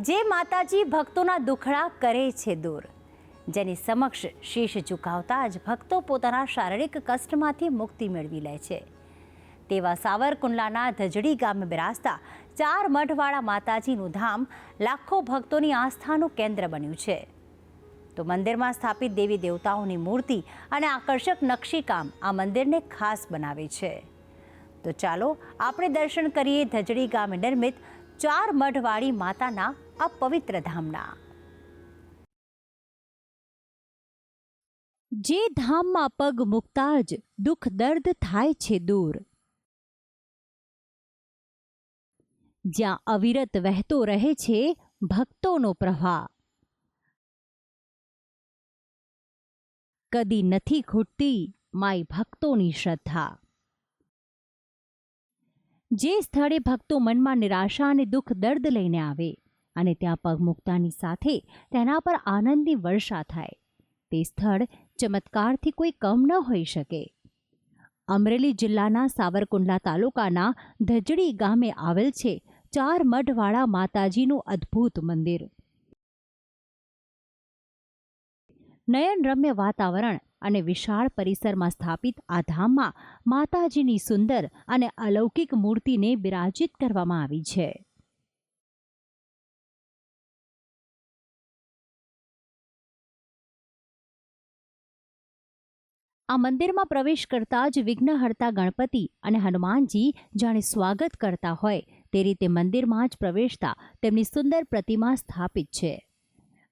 જે માતાજી ભક્તોના દુખડા કરે છે દૂર, જેની સમક્ષ શીશ ઝુકાવતા જ ભક્તો પોતાના શારીરિક કષ્ટમાંથી મુક્તિ મેળવી લે છે, તેવા સાવરકુંડલાના ધજડી ગામે બિરાજતા 4 મઢવાળા માતાજીનું ધામ લાખો ભક્તોની આસ્થાનું કેન્દ્ર બન્યું છે. તો મંદિરમાં સ્થાપિત દેવી દેવતાઓની મૂર્તિ અને આકર્ષક નકશીકામ આ મંદિરને ખાસ બનાવે છે. તો ચાલો આપણે દર્શન કરીએ ધજડી ગામે નિર્મિત 4 મઢવાળી માતાના આ પવિત્ર ધામના. જે ધામમાં પગ મૂકતા જ દુઃખ દર્દ થાય છે દૂર, જ્યાં અવિરત વહેતો રહે છે ભક્તોનો પ્રવાહ, કદી નથી ખૂટતી માય ભક્તોની શ્રદ્ધા. જે સ્થળે ભક્તો મનમાં નિરાશા અને દુઃખ દર્દ લઈને આવે અને ત્યાં પગ મૂકતાની સાથે તેના પર આનંદની વર્ષા થાય, તે સ્થળ ચમત્કારથી કોઈ કમ ન હોઈ શકે. અમરેલી જિલ્લાના સાવરકુંડલા તાલુકાના ધજડી ગામે આવેલ છે 4 મઢવાળા માતાજીનું અદ્ભુત મંદિર. નયનરમ્ય વાતાવરણ અને વિશાળ પરિસરમાં સ્થાપિત આ ધામમાં માતાજીની સુંદર અને અલૌકિક મૂર્તિને બિરાજિત કરવામાં આવી છે. આ મંદિરમાં પ્રવેશ કરતા જ વિઘ્નહર્તા ગણપતિ અને હનુમાનજી જાણે સ્વાગત કરતા હોય તે રીતે મંદિરમાં જ પ્રવેશતા તેમની સુંદર પ્રતિમા સ્થાપિત છે.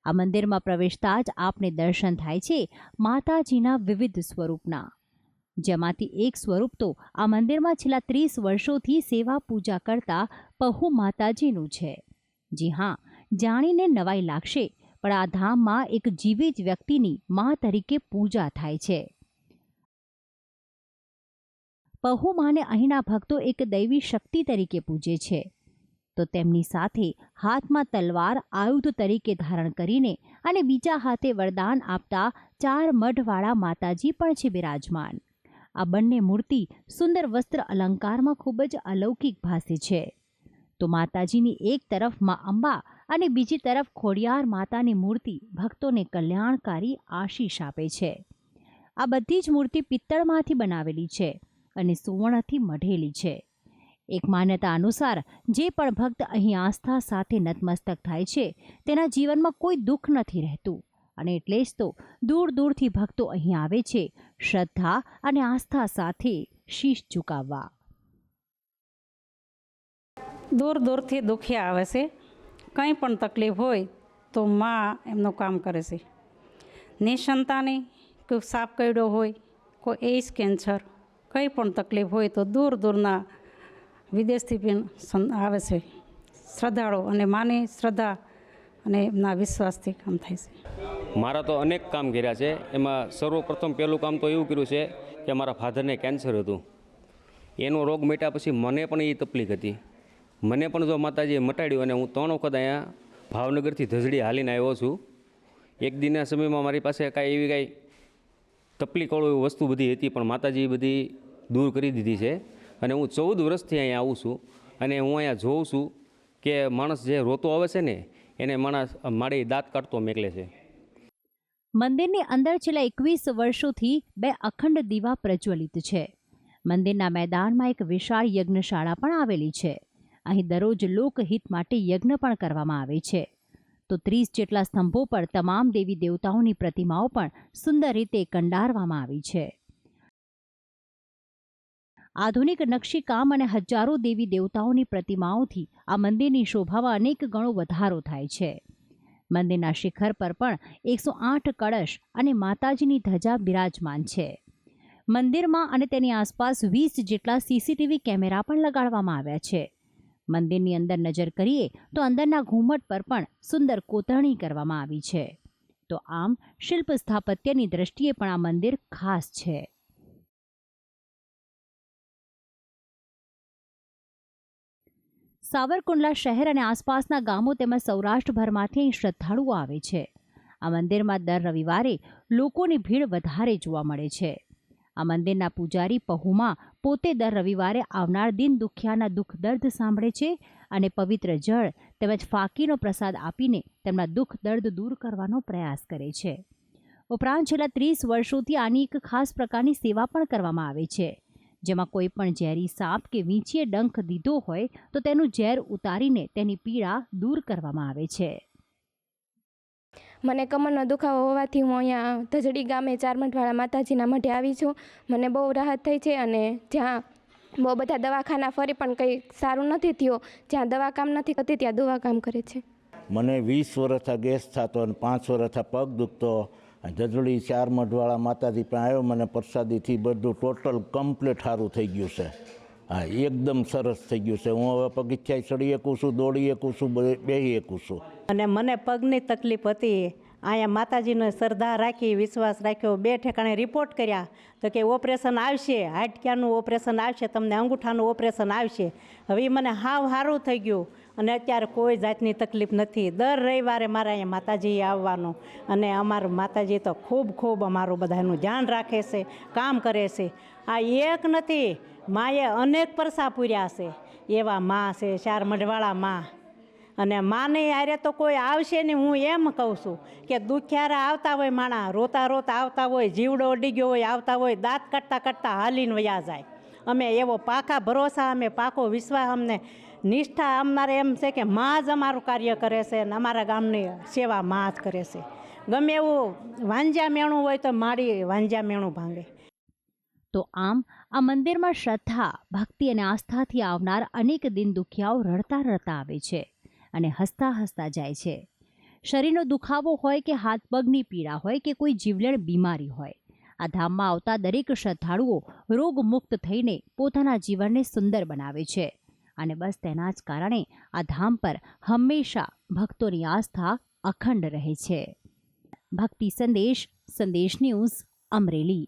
આ મંદિરમાં પ્રવેશતા જ આપને દર્શન થાય છે માતાજીના વિવિધ સ્વરૂપના, જેમાંથી એક સ્વરૂપ તો આ મંદિરમાં છેલ્લા 30 વર્ષોથી સેવા પૂજા કરતા પહુ માતાજીનું છે. જી હા, જાણીને નવાઈ લાગશે, પણ આ ધામમાં એક જીવિત વ્યક્તિની મા તરીકે પૂજા થાય છે. પહુ માને અહીંના ભક્તો એક દૈવી શક્તિ તરીકે પૂજે છે. તો તેમની સાથે હાથમાં તલવાર આયુધ તરીકે ધારણ કરીને અને બીજા હાથે વરદાન આપતા 4 મઢવાળા માતાજી પણ છે બિરાજમાન. આ બંને મૂર્તિ સુંદર વસ્ત્ર અલંકારમાં ખૂબ જ અલૌકિક ભાસે છે. તો માતાજીની એક તરફ મા અંબા અને બીજી તરફ ખોડિયાર માતાની મૂર્તિ ભક્તોને કલ્યાણકારી આશીષ આપે છે. આ બધી જ મૂર્તિ પિત્તળમાંથી બનાવેલી છે અને સુવર્ણથી મઢેલી છે. એક માન્યતા અનુસાર જે પણ ભક્ત અહીં આસ્થા સાથે નતમસ્તક થાય છે તેના જીવનમાં કોઈ દુઃખ નથી રહેતું, અને એટલે જ તો દૂર દૂરથી ભક્તો અહીં આવે છે શ્રદ્ધા અને આસ્થા સાથે શીશ ઝુકાવવા. દૂર દૂરથી દુખિયા આવે છે, કંઈ પણ તકલીફ હોય તો માં એમનું કામ કરે છે. નિસંતાની કોઈ સાપ કરડ્યો હોય, કોઈ એઇસ કેન્સર, કંઈ પણ તકલીફ હોય તો દૂર દૂરના વિદેશથી પણ આવે છે શ્રદ્ધાળુ, અને માની શ્રદ્ધા અને એમના વિશ્વાસથી કામ થાય છે. મારા તો અનેક કામ કર્યા છે. એમાં સર્વપ્રથમ પહેલું કામ તો એવું કર્યું છે કે મારા ફાધરને કેન્સર હતું. એનો રોગ મટ્યા પછી મને પણ એ તકલીફ હતી. મને પણ જો માતાજીએ મટાડ્યું, અને હું 3 વખત અહીંયા ભાવનગરથી ધજડી હાલીને આવ્યો છું. એક દિનના સમયમાં મારી પાસે કાંઈ એવી કાંઈ તકલીફવાળું વસ્તુ બધી હતી, પણ માતાજીએ બધી દૂર કરી દીધી છે. અને હું 14 વર્ષથી અહીંયા આવું છું, અને હું અહીંયા જોઉં છું કે માણસ જે રોતો આવે છે ને એને માણસ મારી દાંત કાઢતો મેકલે છે. મંદિરની અંદર છેલ્લા 21 વર્ષોથી 2 અખંડ દીવા પ્રજ્વલિત છે. મંદિરના મેદાનમાં એક વિશાળ યજ્ઞશાળા પણ આવેલી છે. અહીં દરરોજ લોકહિત માટે યજ્ઞ પણ કરવામાં આવે છે. તો 30 જેટલા સ્તંભો પર તમામ દેવી દેવતાઓની પ્રતિમાઓ પણ સુંદર રીતે કંડારવામાં આવી છે. આધુનિક નકશીકામ અને હજારો દેવી દેવતાઓની પ્રતિમાઓથી આ મંદિરની શોભામાં અનેક ગણો વધારો થાય છે. મંદિરના શિખર પર પણ 108 કળશ અને માતાજીની ધજા બિરાજમાન છે. મંદિરમાં અને તેની આસપાસ 20 જેટલા CCTV કેમેરા પણ લગાડવામાં આવ્યા છે. મંદિરની અંદર નજર કરીએ તો અંદરના ઘુમ્મટ પર પણ સુંદર કોતરણી કરવામાં આવી છે. તો આમ શિલ્પ સ્થાપત્યની દ્રષ્ટિએ પણ આ મંદિર ખાસ છે. સાવરકુંડલા શહેર અને આસપાસના ગામો તેમજ સૌરાષ્ટ્રભરમાંથી અહીં શ્રદ્ધાળુઓ આવે છે. આ મંદિરમાં દર રવિવારે લોકોની ભીડ વધારે જોવા મળે છે. આ મંદિરના પૂજારી પહુમા પોતે દર રવિવારે આવનાર દિન દુખિયાના દુઃખ દર્દ સાંભળે છે અને પવિત્ર જળ તેમજ ફાકીનો પ્રસાદ આપીને તેમના દુઃખ દર્દ દૂર કરવાનો પ્રયાસ કરે છે. ઉપરાંત છેલ્લા 30 વર્ષોથી આની એક ખાસ પ્રકારની સેવા પણ કરવામાં આવે છે, જેમાં કોઈ પણ ઝેરી સાપ કે વીંછીએ ડંખ દીધો હોય તો તેનું ઝેર ઉતારીને તેની પીડા દૂર કરવામાં આવે છે. મને કમરનો દુખાવો હોવાથી હું અહીંયા ધજડી ગામે ચારમઠવાળા માતાજીના મઢે આવી છું. મને બહુ રાહત થઈ છે અને જ્યાં બહુ બધા દવાખાના ફરી પણ કંઈ સારું નથી થયું, જ્યાં દવા કામ નથી કરતી ત્યાં દવા કામ કરે છે. મને 20 વર્ષથી ગેસ થતો અને 5 વર્ષથી પગ દુખતો. ધજડી ચારમઠવાળા માતાજી પણ આવ્યો, મને પ્રસાદીથી બધું ટોટલ કમ્પ્લીટ સારું થઈ ગયું છે. હા, એકદમ સરસ થઈ ગયું છે. હું હવે પગથિયા ચડી શકું છું, દોડી શકું છું, બેસી શકું છું. અને મને પગની તકલીફ હતી. અહીંયા માતાજીનો શ્રદ્ધા રાખી, વિશ્વાસ રાખ્યો, 2 ઠેકાણે રિપોર્ટ કર્યા તો કે ઓપરેશન આવશે, હાડક્યાનું ઓપરેશન આવશે, તમને અંગૂઠાનું ઓપરેશન આવશે. હવે મને હાવ સારું થઈ ગયું અને અત્યારે કોઈ જાતની તકલીફ નથી. દર રવિવારે મારે અહીંયા માતાજીએ આવવાનું અને અમારું માતાજી તો ખૂબ અમારું બધાનું ધ્યાન રાખે છે, કામ કરે છે. આ એક નથી, માએ અનેક પરસા પૂર્યા છે. એવા માં છે ચારમઢવાળા માં. અને માને હારે તો કોઈ આવશે નહીં. હું એમ કહું છું કે દુખિયારા આવતા હોય, માણા રોતા આવતા હોય, જીવડો અડી ગયો હોય આવતા હોય, દાંત કાઢતા હાલીને વયા જાય. અમે એવો પાકા ભરોસા, અમે પાકો વિશ્વાસ, અમને નિષ્ઠા અમારે એમ છે કે માં જ અમારું કાર્ય કરે છે અને અમારા ગામની સેવા માં જ કરે છે. ગમે એવું વાંજ્યા મેણું હોય તો મારી વાંજ્યા મેણું ભાંગે. તો આમ આ મંદિરમાં શ્રદ્ધા, ભક્તિ અને આસ્થાથી આવનાર અનેક દિન દુખિયાઓ રડતા આવે છે અને હસતા જાય છે. શરીરનો દુખાવો હોય કે હાથ પગની પીડા હોય કે કોઈ જીવલેણ બીમારી હોય, આ ધામમાં આવતા દરેક શ્રદ્ધાળુઓ રોગમુક્ત થઈને પોતાના જીવનને સુંદર બનાવે છે. અને બસ તેના જ કારણે આ ધામ પર હંમેશા ભક્તોની આસ્થા અખંડ રહે છે. ભક્તિ સંદેશ ન્યૂઝ, અમરેલી.